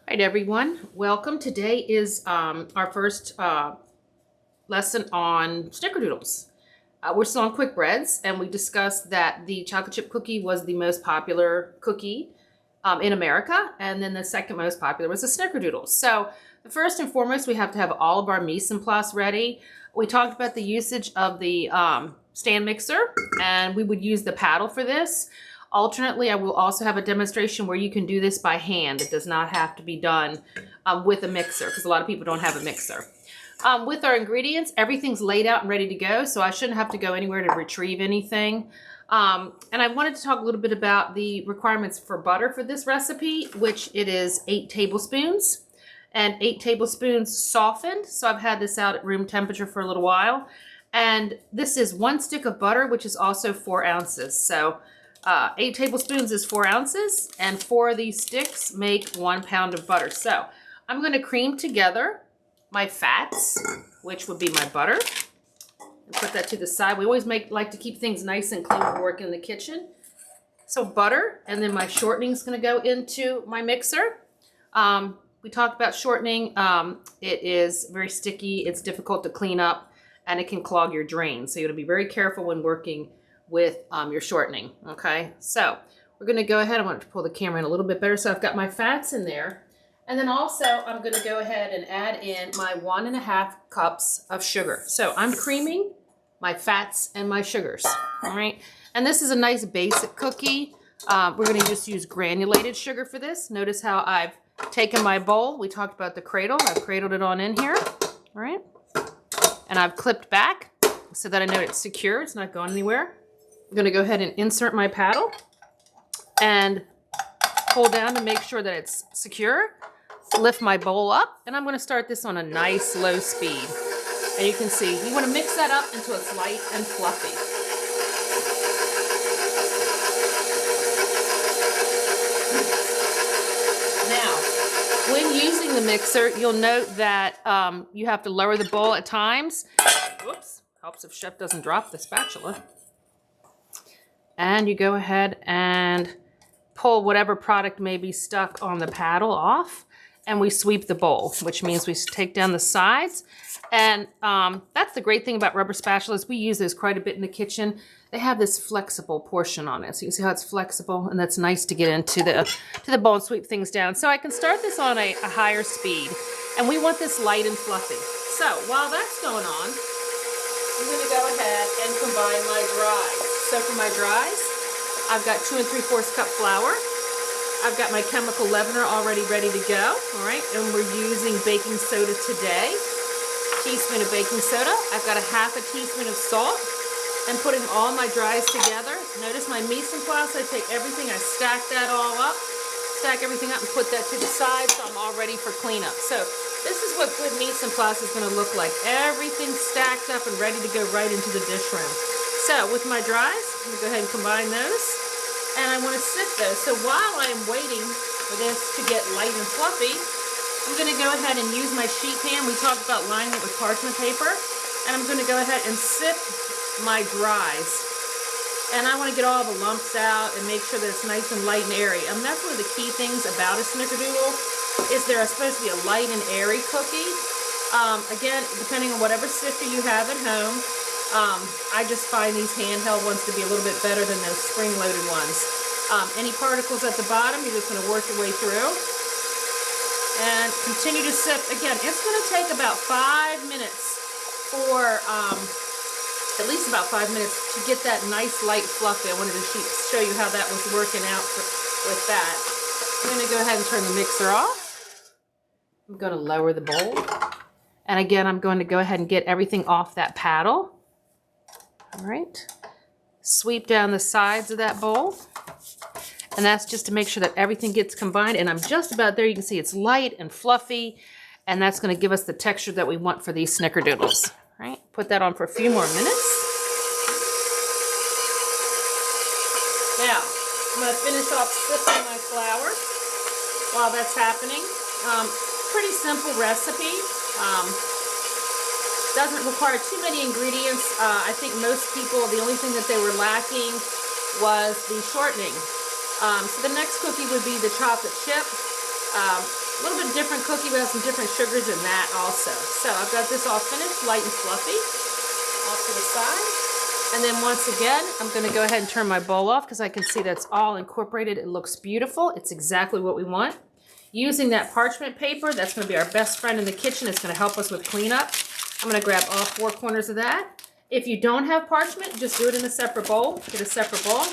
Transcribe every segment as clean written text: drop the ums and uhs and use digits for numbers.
Right, everyone. Welcome. Today is our first lesson on snickerdoodles. We're still on quick breads, and we discussed that the chocolate chip cookie was the most popular cookie in America, and then the second most popular was the snickerdoodle. So the first and foremost, we have to have all of our mise en place ready. We talked about the usage of the stand mixer, and we would use the paddle for this. Alternately, I will also have a demonstration where you can do this by hand. It does not have to be done with a mixer because a lot of people don't have a mixer. With our ingredients, everything's laid out and ready to go, so I shouldn't have to go anywhere to retrieve anything. And I wanted to talk a little bit about the requirements for butter for this recipe, which it is 8 tablespoons and 8 tablespoons softened. So I've had this out at room temperature for a little while. And this is 1 stick of butter, which is also 4 ounces. So 8 tablespoons is 4 ounces, and 4 of these sticks make 1 pound of butter. So I'm going to cream together my fats, which would be my butter, and put that to the side. We always like to keep things nice and clean when we're working in the kitchen. So butter, and then my shortening is going to go into my mixer. We talked about shortening. It is very sticky. It's difficult to clean up, and it can clog your drain. So you have to be very careful when working with your shortening. Okay, so we're going to go ahead. I want to pull the camera in a little bit better. So I've got my fats in there. And then also I'm going to go ahead and add in my 1.5 cups of sugar. So I'm creaming my fats and my sugars. All right. And this is a nice basic cookie. We're going to just use granulated sugar for this. Notice how I've taken my bowl. We talked about the cradle. I've cradled it on in here. All right. And I've clipped back so that I know it's secure. It's not going anywhere. I'm going to go ahead and insert my paddle and pull down to make sure that it's secure. Lift my bowl up, and I'm going to start this on a nice low speed. And you can see, you want to mix that up until it's light and fluffy. Now, when using the mixer, you'll note that you have to lower the bowl at times. Whoops, helps if Chef doesn't drop the spatula. And you go ahead and pull whatever product may be stuck on the paddle off, and we sweep the bowl, which means we take down the sides. And that's the great thing about rubber spatulas. We use those quite a bit in the kitchen. They have this flexible portion on it. So you can see how it's flexible, and that's nice to get into the bowl and sweep things down. So I can start this on a higher speed, and we want this light and fluffy. So while that's going on, I'm going to go ahead and combine my dries. So for my dries, I've got 2 3/4 cup flour. I've got my chemical leavener already ready to go. All right, and we're using baking soda today. Teaspoon of baking soda. I've got a 1/2 teaspoon of salt. And putting all my dries together. Notice my mise en place. I take everything, I stack that all up. Stack everything up and put that to the side, so I'm all ready for cleanup. So this is what good mise en place is going to look like. Everything stacked up and ready to go right into the dish room. So with my dries, I'm going to go ahead and combine those. And I want to sift those. So while I'm waiting for this to get light and fluffy, I'm going to go ahead and use my sheet pan. We talked about lining it with parchment paper. And I'm going to go ahead and sift my dries. And I want to get all the lumps out and make sure that it's nice and light and airy. That's one of the key things about a snickerdoodle, is they're supposed to be a light and airy cookie. Again, depending on whatever sifter you have at home, I just find these handheld ones to be a little bit better than those spring-loaded ones. Any particles at the bottom, you're just going to work your way through. And continue to sift. Again, it's going to take about 5 minutes for, at least about 5 minutes to get that nice light fluffy. I wanted to show you how that was working out with that. I'm going to go ahead and turn the mixer off. I'm going to lower the bowl. And again, I'm going to go ahead and get everything off that paddle. All right. Sweep down the sides of that bowl. And that's just to make sure that everything gets combined. And I'm just about there. You can see it's light and fluffy. And that's going to give us the texture that we want for these snickerdoodles. All right. Put that on for a few more minutes. Now, I'm going to finish off sifting my flour while that's happening. Pretty simple recipe. Doesn't require too many ingredients. I think most people, the only thing that they were lacking was the shortening. So the next cookie would be the chocolate chip. A little bit different cookie, but has some different sugars in that also. So I've got this all finished, light and fluffy, off to the side. And then once again, I'm gonna go ahead and turn my bowl off because I can see that's all incorporated. It looks beautiful. It's exactly what we want. Using that parchment paper, that's gonna be our best friend in the kitchen. It's gonna help us with cleanup. I'm gonna grab all 4 corners of that. If you don't have parchment, just do it in a separate bowl. Get a separate bowl.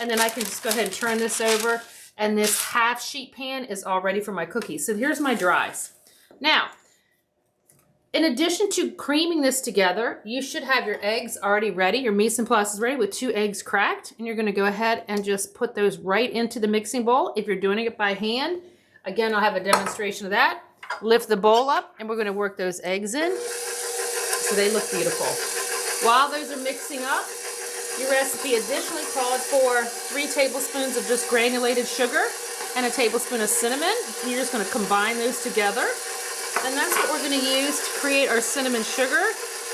And then I can just go ahead and turn this over. And this half sheet pan is all ready for my cookies. So here's my dries. Now, in addition to creaming this together, you should have your eggs already ready. Your mise en place is ready with 2 eggs cracked. And you're gonna go ahead and just put those right into the mixing bowl. If you're doing it by hand, again, I'll have a demonstration of that. Lift the bowl up and we're gonna work those eggs in so they look beautiful. While those are mixing up, your recipe additionally called for 3 tablespoons of just granulated sugar and a tablespoon of cinnamon. And you're just gonna combine those together. And that's what we're gonna use to create our cinnamon sugar.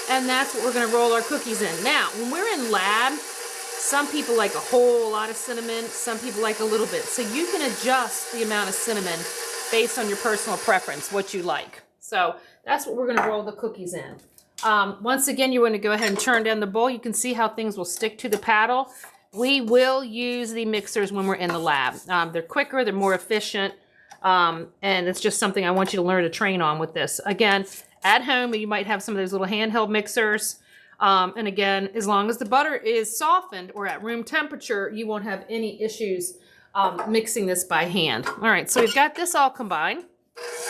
And that's what we're gonna roll our cookies in. Now, when we're in lab, some people like a whole lot of cinnamon, some people like a little bit. So you can adjust the amount of cinnamon based on your personal preference, what you like. So that's what we're gonna roll the cookies in. Once again, you're gonna go ahead and turn down the bowl. You can see how things will stick to the paddle. We will use the mixers when we're in the lab. They're quicker, they're more efficient. And it's just something I want you to learn to train on with this. Again, at home, you might have some of those little handheld mixers. And again, as long as the butter is softened or at room temperature, you won't have any issues mixing this by hand. All right, so we've got this all combined.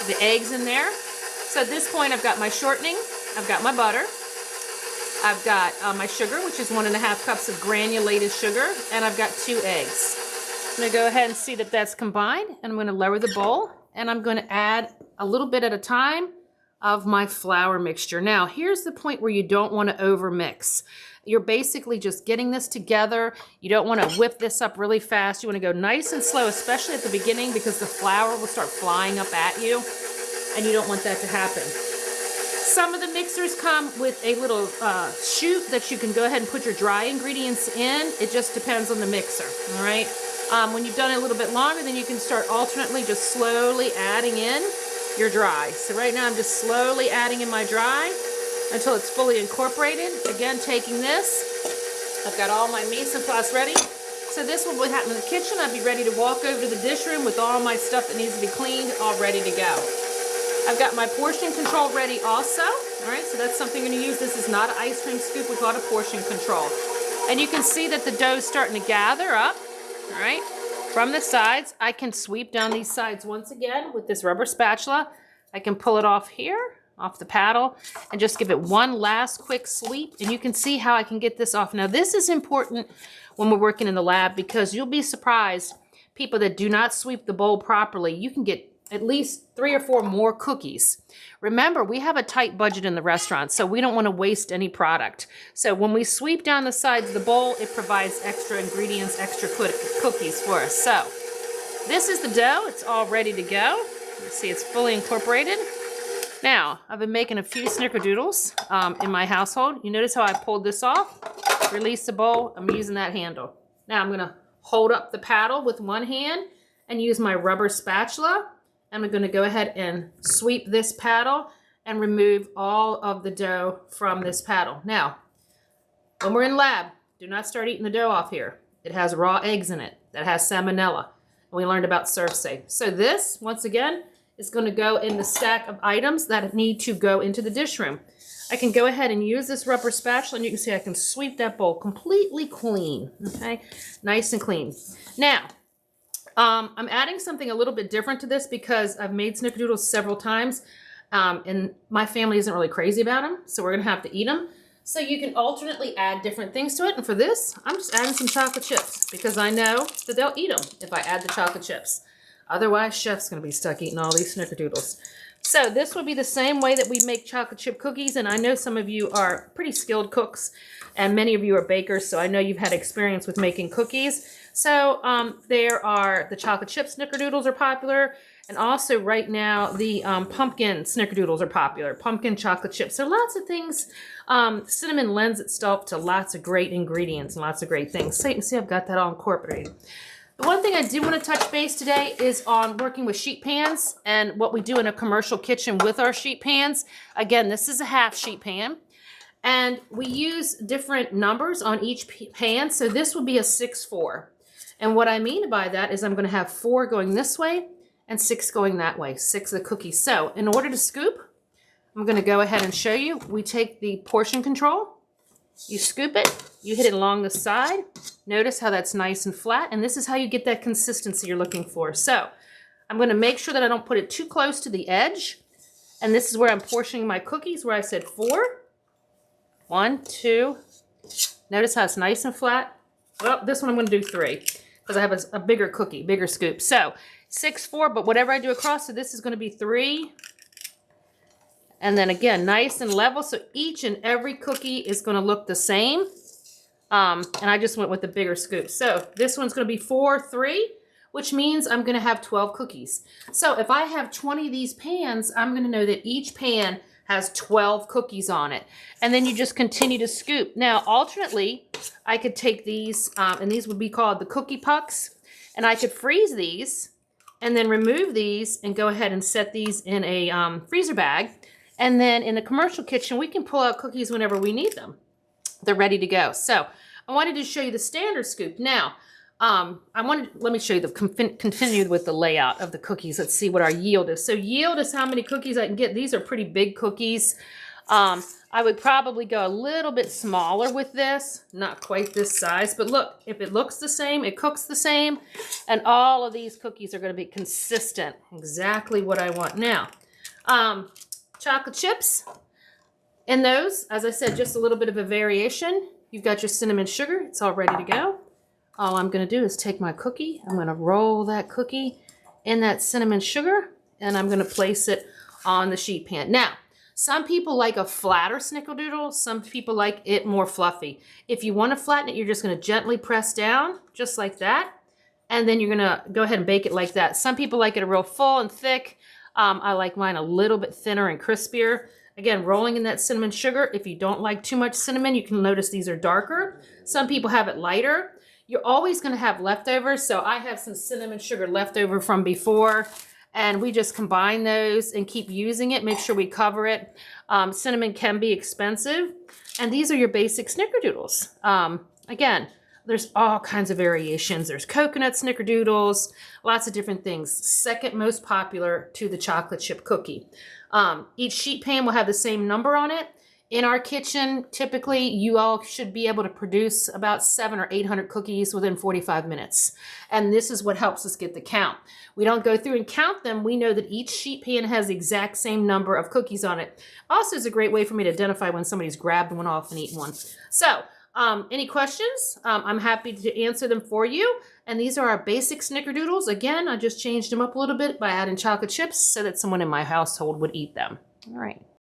The eggs in there. So at this point, I've got my shortening. I've got my butter. I've got my sugar, which is 1½ cups of granulated sugar. And I've got 2 eggs. I'm gonna go ahead and see that that's combined, and I'm gonna lower the bowl, and I'm gonna add a little bit at a time of my flour mixture. Now, here's the point where you don't wanna over mix. You're basically just getting this together. You don't wanna whip this up really fast. You wanna go nice and slow, especially at the beginning, because the flour will start flying up at you, and you don't want that to happen. Some of the mixers come with a little chute that you can go ahead and put your dry ingredients in. It just depends on the mixer, all right? When you've done it a little bit longer, then you can start alternately just slowly adding in your dry. So right now I'm just slowly adding in my dry until it's fully incorporated. Again, taking this, I've got all my mise en place ready. So this will happen in the kitchen. I'll be ready to walk over to the dish room with all my stuff that needs to be cleaned, all ready to go. I've got my portion control ready also. All right, so that's something I'm gonna use. This is not an ice cream scoop, we call it a portion control. And you can see that the dough's starting to gather up. All right, from the sides, I can sweep down these sides once again with this rubber spatula. I can pull it off here, off the paddle, and just give it one last quick sweep, and you can see how I can get this off. Now, this is important when we're working in the lab because you'll be surprised, people that do not sweep the bowl properly, you can get at least 3 or 4 more cookies. Remember, we have a tight budget in the restaurant, so we don't want to waste any product. So when we sweep down the sides of the bowl, it provides extra ingredients, extra cookies for us. So this is the dough. It's all ready to go. You see it's fully incorporated. Now, I've been making a few snickerdoodles in my household. You notice how I pulled this off, release the bowl. I'm using that handle. Now I'm going to hold up the paddle with one hand and use my rubber spatula. I'm going to go ahead and sweep this paddle and remove all of the dough from this paddle. Now, when we're in lab, do not start eating the dough off here. It has raw eggs in it that has salmonella. And we learned about surf safe. So this, once again, is going to go in the stack of items that need to go into the dish room. I can go ahead and use this rubber spatula, and you can see I can sweep that bowl completely clean, okay? Nice and clean. Now, I'm adding something a little bit different to this because I've made snickerdoodles several times, and my family isn't really crazy about them, so we're going to have to eat them. So you can alternately add different things to it, and for this, I'm just adding some chocolate chips because I know that they'll eat them if I add the chocolate chips. Otherwise, Chef's going to be stuck eating all these snickerdoodles. So this would be the same way that we make chocolate chip cookies, and I know some of you are pretty skilled cooks, and many of you are bakers, so I know you've had experience with making cookies. So there are the chocolate chip snickerdoodles are popular, and also right now the pumpkin snickerdoodles are popular, pumpkin chocolate chips. So lots of things. Cinnamon lends itself to lots of great ingredients and lots of great things. So you can see I've got that all incorporated. The one thing I do want to touch base today is on working with sheet pans and what we do in a commercial kitchen with our sheet pans. Again, this is a half sheet pan, and we use different numbers on each pan. So this would be a 6-4. And what I mean by that is I'm going to have 4 going this way and 6 going that way, 6 of the cookies. So in order to scoop, I'm going to go ahead and show you. We take the portion control, you scoop it, you hit it along the side. Notice how that's nice and flat, and this is how you get that consistency you're looking for. So I'm going to make sure that I don't put it too close to the edge, and this is where I'm portioning my cookies, where I said 4. 1, 2. Notice how it's nice and flat. Well, this one I'm going to do 3 because I have a bigger cookie, bigger scoop. So 6, 4, but whatever I do across, so this is going to be 3. And then again, nice and level. So each and every cookie is going to look the same. And I just went with the bigger scoop. So this one's going to be 4, 3, which means I'm going to have 12 cookies. So if I have 20 of these pans, I'm going to know that each pan has 12 cookies on it. And then you just continue to scoop. Now, alternately, I could take these, and these would be called the cookie pucks, and I could freeze these and then remove these and go ahead and set these in a freezer bag. And then in the commercial kitchen, we can pull out cookies whenever we need them. They're ready to go. So I wanted to show you the standard scoop. Now, let me show you continue with the layout of the cookies. Let's see what our yield is. So yield is how many cookies I can get. These are pretty big cookies. I would probably go a little bit smaller with this, not quite this size, but look, if it looks the same, it cooks the same, and all of these cookies are going to be consistent, exactly what I want. Now, chocolate chips, in those, as I said, just a little bit of a variation. You've got your cinnamon sugar, it's all ready to go. All I'm going to do is take my cookie, I'm going to roll that cookie in that cinnamon sugar, and I'm going to place it on the sheet pan. Now, some people like a flatter snickerdoodle, some people like it more fluffy. If you want to flatten it, you're just going to gently press down, just like that, and then you're going to go ahead and bake it like that. Some people like it real full and thick. I like mine a little bit thinner and crispier. Again, rolling in that cinnamon sugar. If you don't like too much cinnamon, you can notice these are darker. Some people have it lighter. You're always going to have leftovers, so I have some cinnamon sugar left over from before, and we just combine those and keep using it. Make sure we cover it. Cinnamon can be expensive, and these are your basic snickerdoodles. Again, there's all kinds of variations. There's coconut snickerdoodles, lots of different things. Second most popular to the chocolate chip cookie. Each sheet pan will have the same number on it. In our kitchen, typically, you all should be able to produce about 700 or 800 cookies within 45 minutes. And this is what helps us get the count. We don't go through and count them. We know that each sheet pan has the exact same number of cookies on it. Also, is a great way for me to identify when somebody's grabbed one off and eaten one. So, any questions? I'm happy to answer them for you. And these are our basic snickerdoodles. Again, I just changed them up a little bit by adding chocolate chips so that someone in my household would eat them. All right.